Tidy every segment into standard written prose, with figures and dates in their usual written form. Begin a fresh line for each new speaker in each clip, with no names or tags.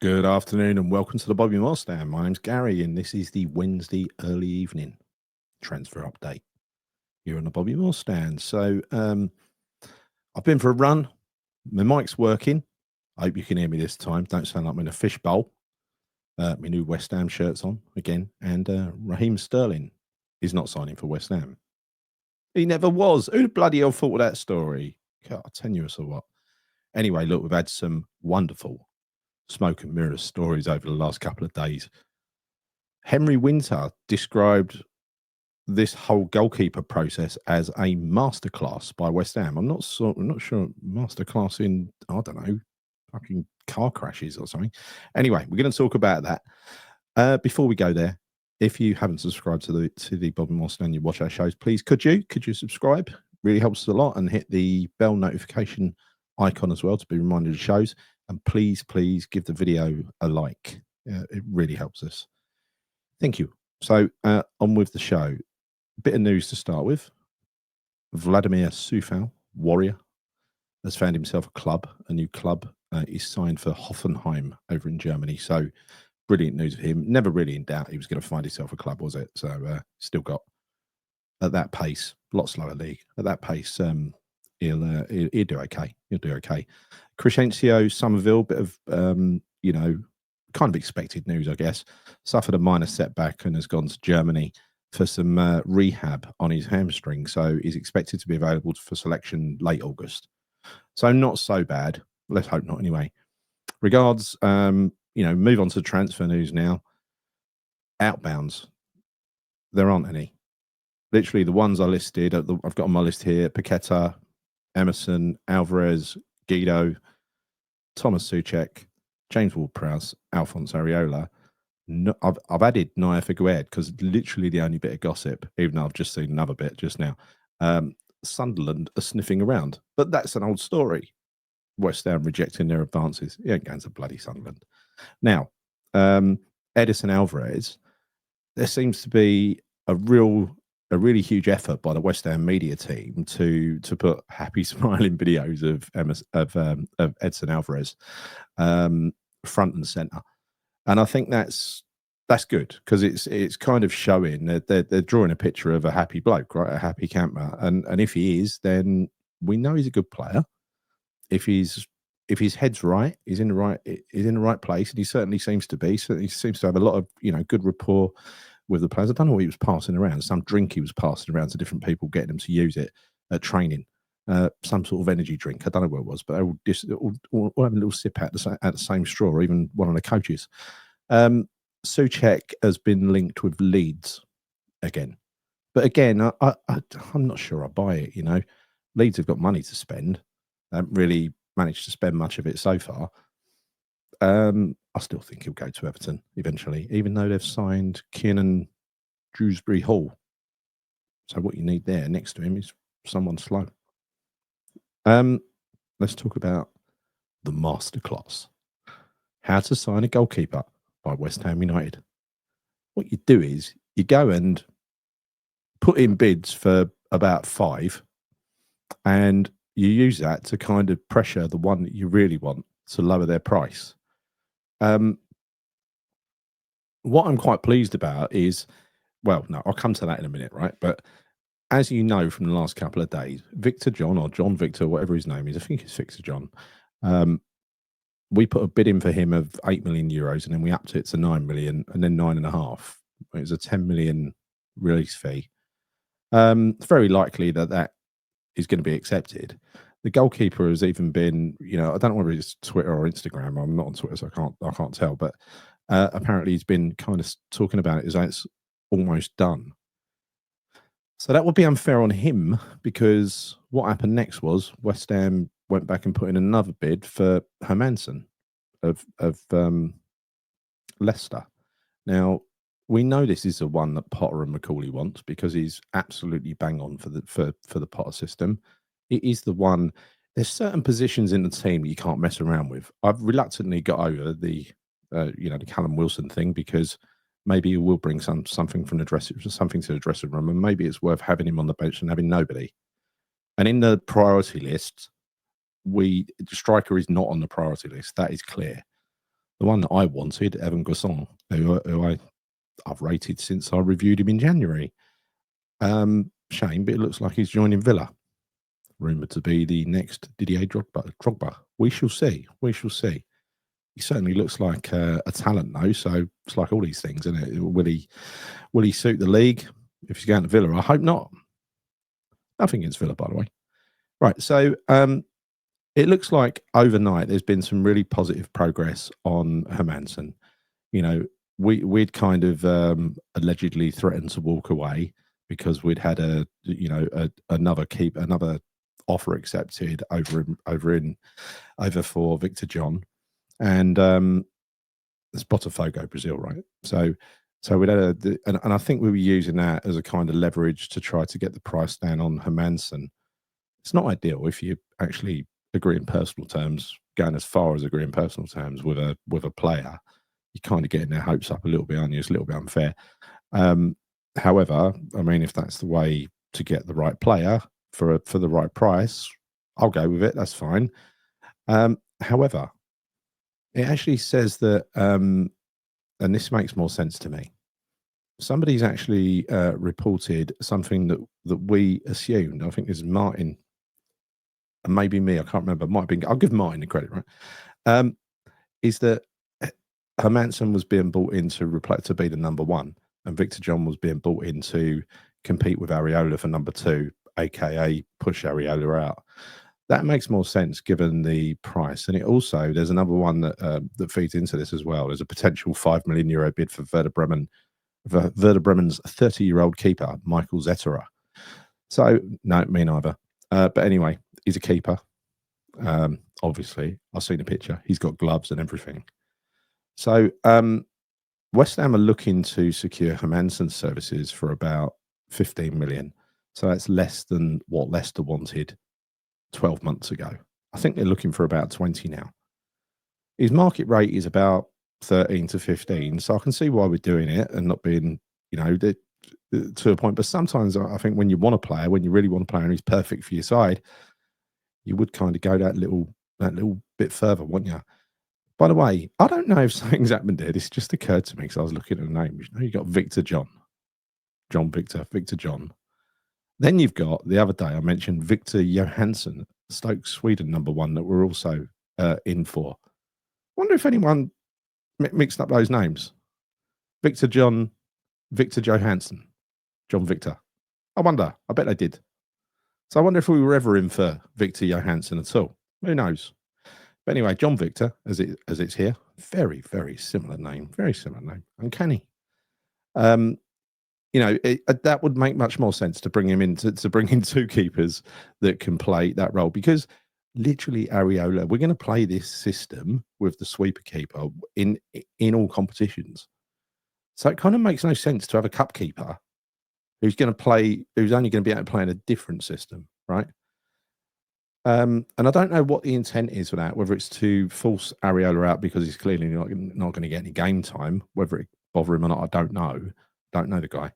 Good afternoon and welcome to the Bobby Moore Stand. My name's Gary and this is the Wednesday early evening transfer update here on the Bobby Moore Stand. So I've been for a run. My mic's working. I hope you can hear me this time. Don't sound like I'm in a fishbowl. My new West Ham shirt's on again. And Raheem Sterling is not signing for West Ham. He never was. Who the bloody hell thought of that story? God, tenuous or what? Anyway, look, we've had some wonderful smoke and mirrors stories over the last couple of days. Henry Winter described this whole goalkeeper process as a masterclass by West Ham. I'm not sure masterclass in, I don't know, fucking car crashes or something. Anyway, we're going to talk about that. Before we go there, if you haven't subscribed to the Bobby Moore Stand, you watch our shows, please could you subscribe? Really helps us a lot, and hit the bell notification icon as well to be reminded of shows. And please give the video a like. It really helps us. Thank you. So on with the show. Bit of news to start with. Vladimir Sufal, Warrior, has found himself a new club. He's signed for Hoffenheim over in Germany. So brilliant news for him. Never really in doubt he was going to find himself a club, was it? So still got, at that pace, a lot slower league. At that pace, he'll do okay. He'll do okay. Crescencio Somerville, bit of kind of expected news, I guess. Suffered a minor setback and has gone to Germany for some rehab on his hamstring. So he's expected to be available for selection late August. So not so bad. Let's hope not anyway. Regards, move on to transfer news now. Outbounds. There aren't any. Literally the ones I listed, I've got on my list here: Paqueta, Emerson, Alvarez, Guido, Thomas Souček, James Ward-Prowse, Alphonse Areola. No, I've added Naya Figuered because literally the only bit of gossip, even though I've just seen another bit just now. Sunderland are sniffing around, but that's an old story. West Ham rejecting their advances. He ain't going to bloody Sunderland. Now, Edison Alvarez, there seems to be a really huge effort by the West Ham media team to put happy smiling videos of Edson Alvarez front and center, and I think that's good because it's kind of showing that they're drawing a picture of a happy bloke, right? A happy camper, and if he is, then we know he's a good player. If his head's right, he's in the right place, and he certainly seems to be. Certainly seems to have a lot of good rapport with the players. I don't know what he was passing around. Some drink he was passing around to different people, getting them to use it at training. Some sort of energy drink. I don't know what it was, but they all having a little sip at the same straw, or even one of the coaches. Souček has been linked with Leeds again. But again, I'm not sure I buy it, Leeds have got money to spend. They haven't really managed to spend much of it so far. I still think he'll go to Everton eventually, even though they've signed Kiernan Dewsbury Hall. So what you need there next to him is someone slow. Let's talk about the masterclass. How to sign a goalkeeper by West Ham United. What you do is you go and put in bids for about 5, and you use that to kind of pressure the one that you really want to lower their price. What I'm quite pleased about is, well, no, I'll come to that in a minute, right? But as you know from the last couple of days, Victor John, or John Victor, whatever his name is, I think it's Victor John, we put a bid in for him of €8 million, and then we upped it to 9 million, and then 9.5. It was a 10 million release fee. It's very likely that is going to be accepted. The goalkeeper has even been, I don't know whether it's Twitter or Instagram. I'm not on Twitter, so I can't tell. But apparently he's been kind of talking about it as though it's almost done. So that would be unfair on him, because what happened next was West Ham went back and put in another bid for Hermansen of Leicester. Now, we know this is the one that Potter and McCauley wants, because he's absolutely bang on for the Potter system. It is the one. There's certain positions in the team you can't mess around with. I've reluctantly got over the Callum Wilson thing, because maybe he will bring something from the dressing room, and maybe it's worth having him on the bench and having nobody. And in the priority list, striker is not on the priority list. That is clear. the one that I wanted, Evan Gosson, who I've rated since I reviewed him in January. Shame, but it looks like he's joining Villa. Rumoured to be the next Didier Drogba. We shall see. We shall see. He certainly looks like a talent, though. So it's like all these things, isn't it? Will he suit the league if he's going to Villa? I hope not. Nothing against Villa, by the way. Right. So it looks like overnight there's been some really positive progress on Hermansen. You know, we'd kind of allegedly threatened to walk away because we'd had another offer accepted over for Victor John, and it's Botafogo, Brazil, right? So we'd had and I think we were using that as a kind of leverage to try to get the price down on Hermansen. It's not ideal if you actually agree in personal terms, going as far as agree in personal terms with a player. You're kind of getting their hopes up a little bit, aren't you? It's a little bit unfair. However, I mean, if that's the way to get the right player for the right price, I'll go with it. That's fine. However, it actually says that, and this makes more sense to me. Somebody's actually reported something that we assumed. I think this is Martin, and maybe me. I can't remember. Might have been. I'll give Martin the credit, right? Is that Hermansen was being bought in to be the number one, and Victor John was being bought in to compete with Areola for number two, aka push Areola out. That makes more sense given the price, and it also there's another one that feeds into this as well. There's a potential €5 million bid for Werder Bremen's 30-year-old keeper Michael Zetterer. So no, me neither. But anyway, he's a keeper. Obviously, I've seen a picture. He's got gloves and everything. So West Ham are looking to secure Hermansen's services for about 15 million. So that's less than what Leicester wanted 12 months ago. I think they're looking for about 20 now. His market rate is about 13 to 15. So I can see why we're doing it and not being, to a point. But sometimes I think when you want a player, when you really want a player and he's perfect for your side, you would kind of go that little bit further, wouldn't you? By the way, I don't know if something's happened here. This just occurred to me because I was looking at the names. You got Victor John. Victor John. Then you've got, the other day I mentioned Victor Johansson, Stoke Sweden number one, that we're also in for. Wonder if anyone mixed up those names. Victor John, Victor Johansson, John Victor. I wonder. I bet they did. So I wonder if we were ever in for Victor Johansson at all. Who knows? But anyway, John Victor, as it's here, very, very similar name. Very similar name. Uncanny. That would make much more sense to bring him in to bring in two keepers that can play that role, because literally Areola, we're going to play this system with the sweeper keeper in all competitions. So it kind of makes no sense to have a cup keeper who's only going to be able to play in a different system, right? And I don't know what the intent is for that, whether it's to force Areola out because he's clearly not going to get any game time, whether it bother him or not, I don't know. Don't know the guy.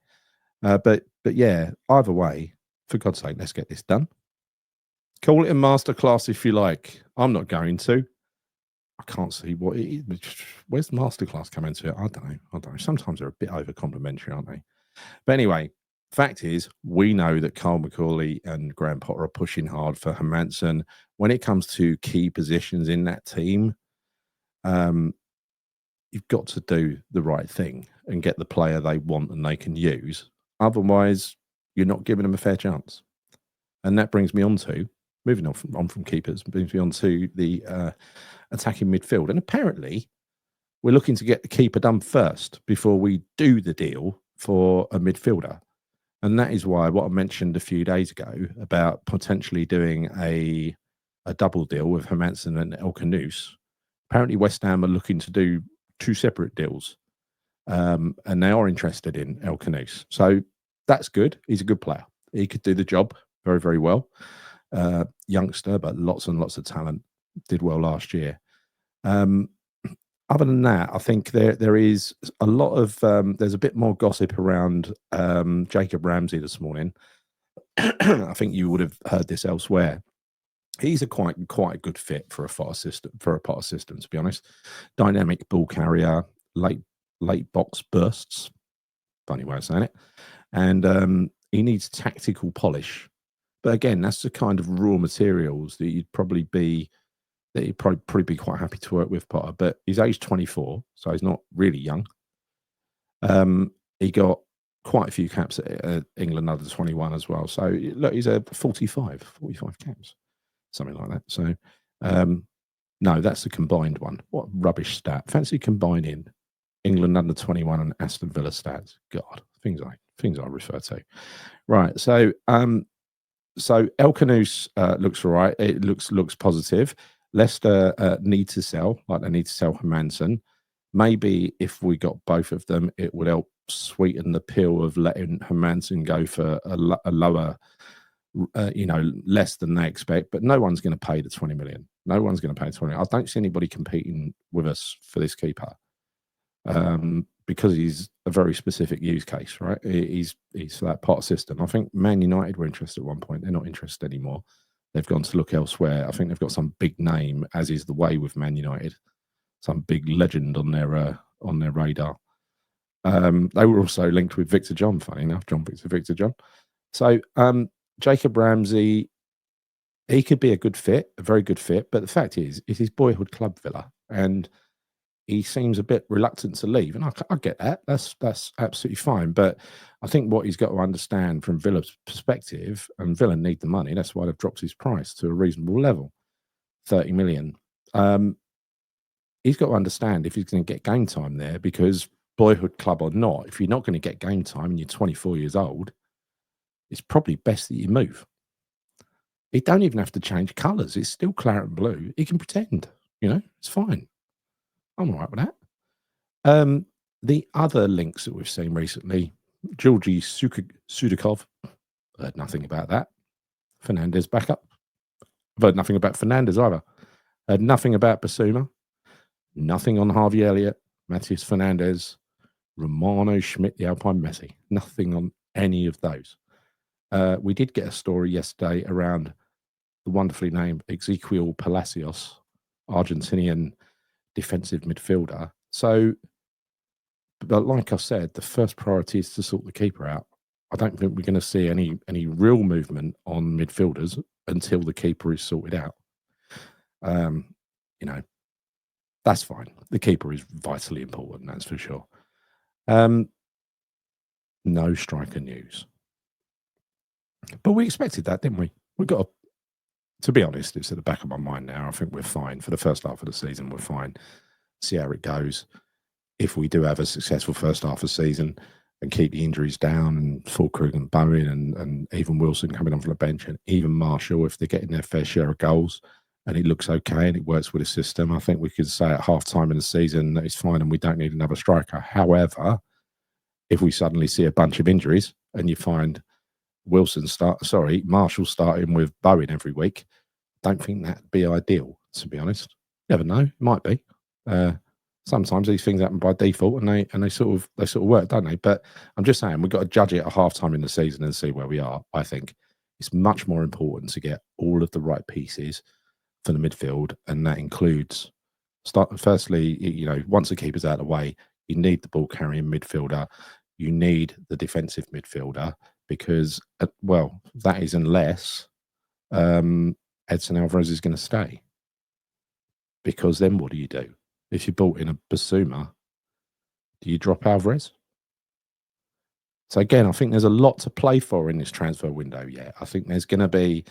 But yeah, either way, for God's sake, let's get this done. Call it a masterclass if you like. I'm not going to. I can't see what it is. Where's the masterclass come into it? I don't know. Sometimes they're a bit over complimentary, aren't they? But anyway, fact is, we know that Carl McCauley and Graham Potter are pushing hard for Hermansen. When it comes to key positions in that team, you've got to do the right thing and get the player they want and they can use. Otherwise, you're not giving them a fair chance. And that brings me on to, moving on from keepers, brings me on to the attacking midfield. And apparently, we're looking to get the keeper done first before we do the deal for a midfielder. And that is why what I mentioned a few days ago about potentially doing a double deal with Hermansen and El Khanous. Apparently, West Ham are looking to do two separate deals. And they are interested in El Khanous. So that's good. He's a good player. He could do the job very, very well. Youngster, but lots and lots of talent. Did well last year. Other than that, I think there is a lot of there's a bit more gossip around Jacob Ramsey this morning. I think you would have heard this elsewhere. He's a quite a good fit for a pot system, to be honest. Dynamic ball carrier, late box bursts. Funny way of saying it. And he needs tactical polish. But again, that's the kind of raw materials that you'd probably be quite happy to work with, Potter. But he's age 24, so he's not really young. He got quite a few caps at England under 21 as well. So look, he's a 45 caps, something like that. So no, that's the combined one. What rubbish stat. Fancy combining England under 21 and Aston Villa stats. God, things I refer to. Right. So El Kanous looks all right. It looks positive. Leicester need to sell, like they need to sell Hermansen. Maybe if we got both of them, it would help sweeten the pill of letting Hermansen go for a lower, less than they expect. But no one's going to pay the 20 million. No one's going to pay 20. I don't see anybody competing with us for this keeper, because he's a very specific use case, right? He's for that pot system. I think Man United were interested at one point. They're not interested anymore. They've gone to look elsewhere. I think they've got some big name, as is the way with Man United, some big legend on their radar. They were also linked with Victor John, funny enough, Victor John. So Jacob Ramsey, he could be a good fit, a very good fit. But the fact is, it's his boyhood club, Villa, and he seems a bit reluctant to leave. And I get that. That's absolutely fine. But I think what he's got to understand from Villa's perspective, and Villa need the money, that's why they've dropped his price to a reasonable level, 30 million. He's got to understand if he's going to get game time there, because boyhood club or not, if you're not going to get game time and you're 24 years old, it's probably best that you move. He don't even have to change colours. It's still claret and blue. He can pretend, it's fine. I'm all right with that. The other links that we've seen recently, Georgi Sudakov, heard nothing about that. Fernandez backup. I've heard nothing about Fernandez either. Heard nothing about Basuma. Nothing on Harvey Elliott, Matheus Fernandez, Romano Schmidt, the Alpine Messi. Nothing on any of those. We did get a story yesterday around the wonderfully named Ezequiel Palacios, Argentinian defensive midfielder. So, but like I said, the first priority is to sort the keeper out. I don't think we're going to see any real movement on midfielders until the keeper is sorted out. That's fine. The keeper is vitally important, that's for sure. No striker news. But we expected that, didn't we? To be honest, it's at the back of my mind now. I think we're fine. For the first half of the season, we're fine. See how it goes. If we do have a successful first half of the season and keep the injuries down, and Fulkrug and Bowen and even Wilson coming on from the bench, and even Marshall, if they're getting their fair share of goals and it looks okay and it works with the system, I think we could say at half time in the season that it's fine and we don't need another striker. However, if we suddenly see a bunch of injuries and you find Marshall starting with Bowen every week, I don't think that'd be ideal, to be honest. Never know, it might be. Sometimes these things happen by default, and they sort of work, don't they? But I'm just saying, we've got to judge it at half time in the season and see where we are. I think it's much more important to get all of the right pieces for the midfield, and that includes firstly, once the keeper's out of the way, you need the ball carrying midfielder, you need the defensive midfielder, because that is unless Edson Alvarez is going to stay. Because then what do you do? If you bought in a Basuma, do you drop Alvarez? So again, I think there's a lot to play for in this transfer window yet. I think there's going to be,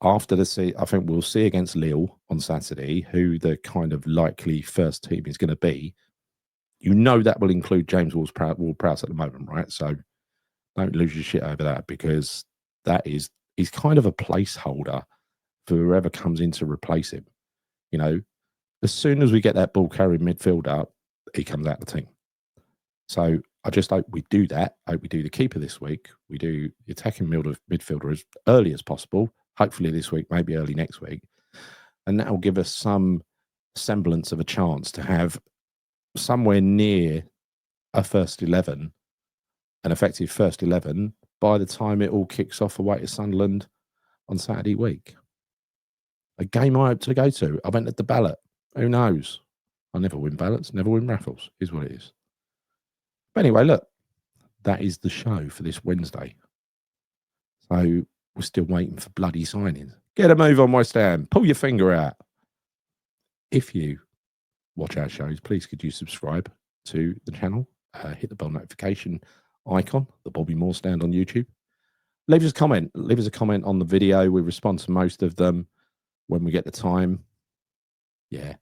after the season, I think we'll see against Lille on Saturday who the kind of likely first team is going to be. That will include James Ward-Prowse at the moment, right? So don't lose your shit over that, because he's kind of a placeholder for whoever comes in to replace him. As soon as we get that ball carrying midfielder, he comes out of the team. So I just hope we do that. I hope we do the keeper this week. We do the attacking midfielder as early as possible. Hopefully this week, maybe early next week. And that will give us some semblance of a chance to have somewhere near a first 11, an effective first 11, by the time it all kicks off away to Sunderland on Saturday week. A game I hope to go to. I've entered the ballot. Who knows? I never win ballots, never win raffles, is what it is. But anyway, look, that is the show for this Wednesday. So we're still waiting for bloody signings. Get a move on, West Ham. Pull your finger out. If you watch our shows, please could you subscribe to the channel? Hit the bell notification icon, the Bobby Moore Stand on YouTube. Leave us a comment. Leave us a comment on the video. We respond to most of them when we get the time. Yeah.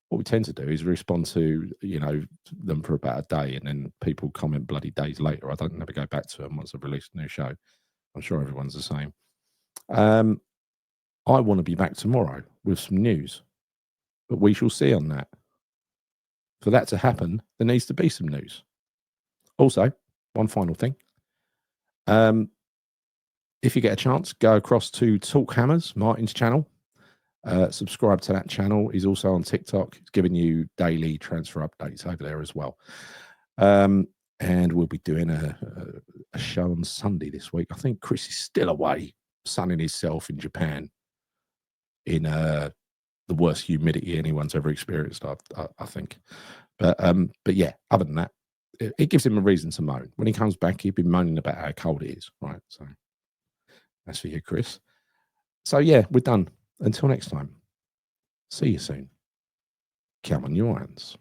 What we tend to do is respond to, them for about a day, and then people comment bloody days later. I don't never go back to them once I've released a new show. I'm sure everyone's the same. I want to be back tomorrow with some news, but we shall see on that. For that to happen, there needs to be some news. Also, one final thing. If you get a chance, go across to Talk Hammers, Martin's channel. Subscribe to that channel. He's also on TikTok. He's giving you daily transfer updates over there as well. And we'll be doing a show on Sunday this week. I think Chris is still away, sunning himself in Japan in the worst humidity anyone's ever experienced, I think. But yeah, other than that, it gives him a reason to moan. When he comes back, he'll be moaning about how cold it is, right? So that's for you, Chris. So yeah, we're done. Until next time, see you soon. Come on, your hands.